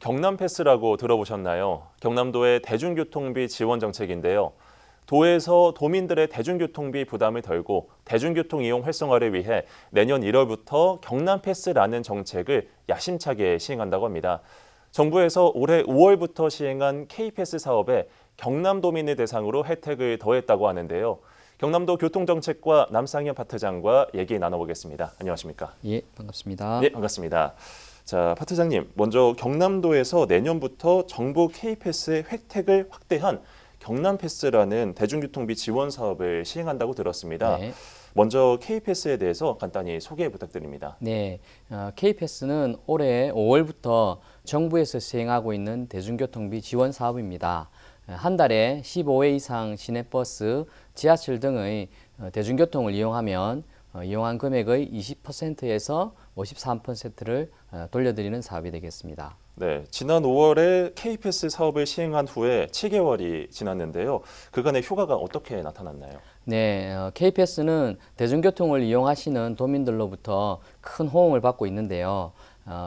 경남 패스라고 들어보셨나요? 경남도의 대중교통비 지원 정책인데요. 도에서 도민들의 대중교통비 부담을 덜고 대중교통 이용 활성화를 위해 내년 1월부터 경남 패스라는 정책을 야심차게 시행한다고 합니다. 정부에서 올해 5월부터 시행한 K패스 사업에 경남도민을 대상으로 혜택을 더했다고 하는데요. 경남도 교통정책과 남상현 파트장과 얘기 나눠보겠습니다. 안녕하십니까? 예, 반갑습니다. 네, 반갑습니다. 자, 파트장님, 먼저 경남도에서 내년부터 정부 K패스의 혜택을 확대한 경남패스라는 대중교통비 지원 사업을 시행한다고 들었습니다. 네. 먼저 K패스에 대해서 간단히 소개 부탁드립니다. 네, K패스는 올해 5월부터 정부에서 시행하고 있는 대중교통비 지원 사업입니다. 한 달에 15회 이상 시내버스, 지하철 등의 대중교통을 이용하면 이용한 금액의 20%에서 53%를 돌려드리는 사업이 되겠습니다. 네, 지난 5월에 K패스 사업을 시행한 후에 7개월이 지났는데요. 그간의 효과가 어떻게 나타났나요? 네, K패스는 대중교통을 이용하시는 도민들로부터 큰 호응을 받고 있는데요.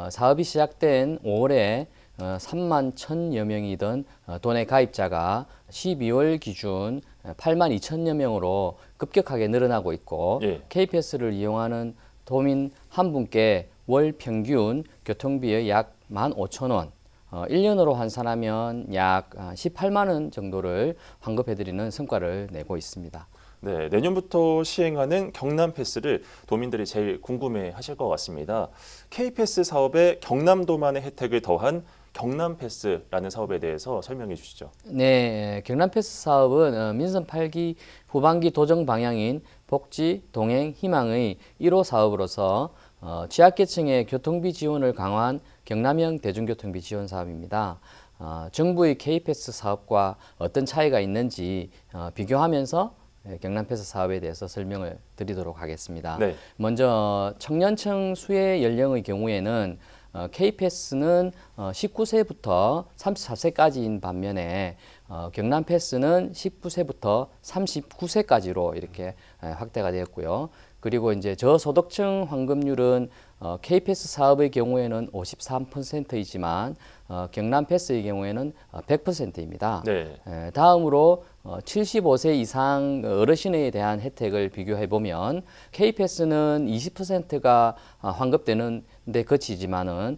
사업이 시작된 5월에 3만 1천여 명이던 도내 가입자가 12월 기준 8만 2천여 명으로 급격하게 늘어나고 있고 예. K패스를 이용하는 도민 한 분께 월 평균 교통비의 약 15,000원, 1년으로 환산하면 약 18만 원 정도를 환급해드리는 성과를 내고 있습니다. 네, 내년부터 시행하는 경남패스를 도민들이 제일 궁금해하실 것 같습니다. K패스 사업에 경남도만의 혜택을 더한 경남패스라는 사업에 대해서 설명해 주시죠. 네, 경남패스 사업은 민선 8기 후반기 도정 방향인 복지, 동행, 희망의 1호 사업으로서 취약계층의 교통비 지원을 강화한 경남형 대중교통비 지원 사업입니다. 정부의 K패스 사업과 어떤 차이가 있는지 비교하면서 경남패스 사업에 대해서 설명을 드리도록 하겠습니다. 네. 먼저 청년층 수혜 연령의 경우에는 K패스는 19세부터 34세까지인 반면에 경남패스는 19세부터 39세까지로 이렇게 확대가 되었고요. 그리고 이제 저소득층 환급률은 K패스 사업의 경우에는 53%이지만 경남패스의 경우에는 100%입니다. 네. 다음으로 75세 이상 어르신에 대한 혜택을 비교해 보면 K패스는 20%가 환급되는 데 그치지만은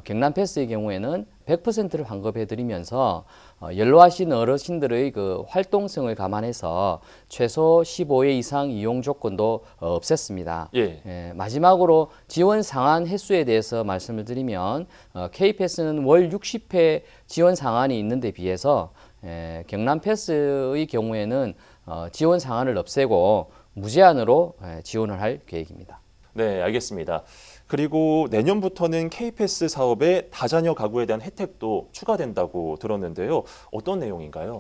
경남패스의 경우에는 100%를 환급해 드리면서 연로하신 어르신들의 그 활동성을 감안해서 최소 15회 이상 이용 조건도 없앴습니다. 예. 마지막으로 지원 상한 횟수에 대해서 말씀을 드리면 K패스는 월 60회 지원 상한이 있는데 비해서 경남패스의 경우에는 지원 상한을 없애고 무제한으로 지원을 할 계획입니다. 네, 알겠습니다. 그리고 내년부터는 K패스 사업에 다자녀 가구에 대한 혜택도 추가된다고 들었는데요. 어떤 내용인가요?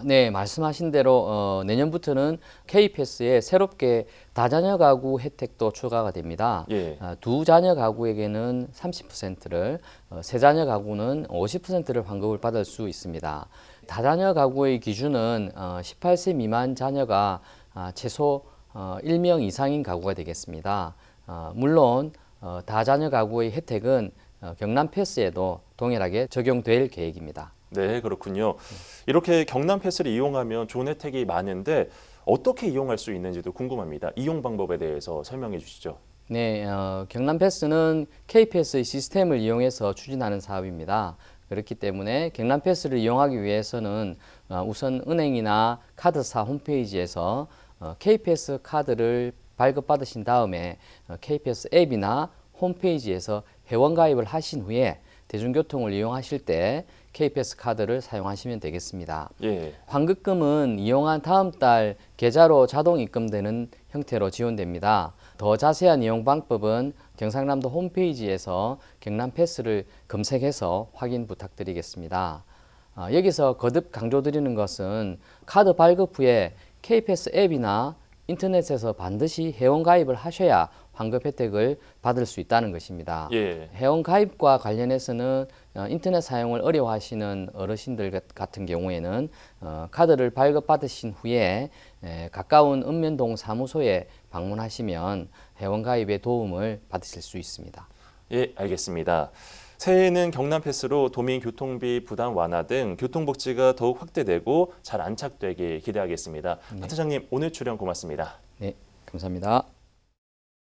네, 말씀하신 대로 내년부터는 K패스에 새롭게 다자녀 가구 혜택도 추가가 됩니다. 예. 두 자녀 가구에게는 30%를, 세 자녀 가구는 50%를 환급을 받을 수 있습니다. 다자녀 가구의 기준은 18세 미만 자녀가 최소 1명 이상인 가구가 되겠습니다. 물론 다자녀 가구의 혜택은 경남패스에도 동일하게 적용될 계획입니다. 네, 그렇군요. 이렇게 경남패스를 이용하면 좋은 혜택이 많은데 어떻게 이용할 수 있는지도 궁금합니다. 이용 방법에 대해서 설명해 주시죠. 네, 경남패스는 K패스의 시스템을 이용해서 추진하는 사업입니다. 그렇기 때문에 경남패스를 이용하기 위해서는 우선 은행이나 카드사 홈페이지에서 K패스 카드를 발급받으신 다음에 K패스 앱이나 홈페이지에서 회원 가입을 하신 후에 대중교통을 이용하실 때 K패스 카드를 사용하시면 되겠습니다. 예. 환급금은 이용한 다음 달 계좌로 자동 입금되는 형태로 지원됩니다. 더 자세한 이용 방법은 경상남도 홈페이지에서 경남패스를 검색해서 확인 부탁드리겠습니다. 여기서 거듭 강조드리는 것은 카드 발급 후에 K패스 앱이나 인터넷에서 반드시 회원 가입을 하셔야 환급 혜택을 받을 수 있다는 것입니다. 예. 회원 가입과 관련해서는 인터넷 사용을 어려워하시는 어르신들 같은 경우에는 카드를 발급받으신 후에 가까운 읍면동 사무소에 방문하시면 회원 가입의 도움을 받으실 수 있습니다. 예, 알겠습니다. 새해에는 경남 패스로 도민 교통비 부담 완화 등 교통복지가 더욱 확대되고 잘 안착되길 기대하겠습니다. 박 차장님 오늘 출연 고맙습니다. 네, 감사합니다.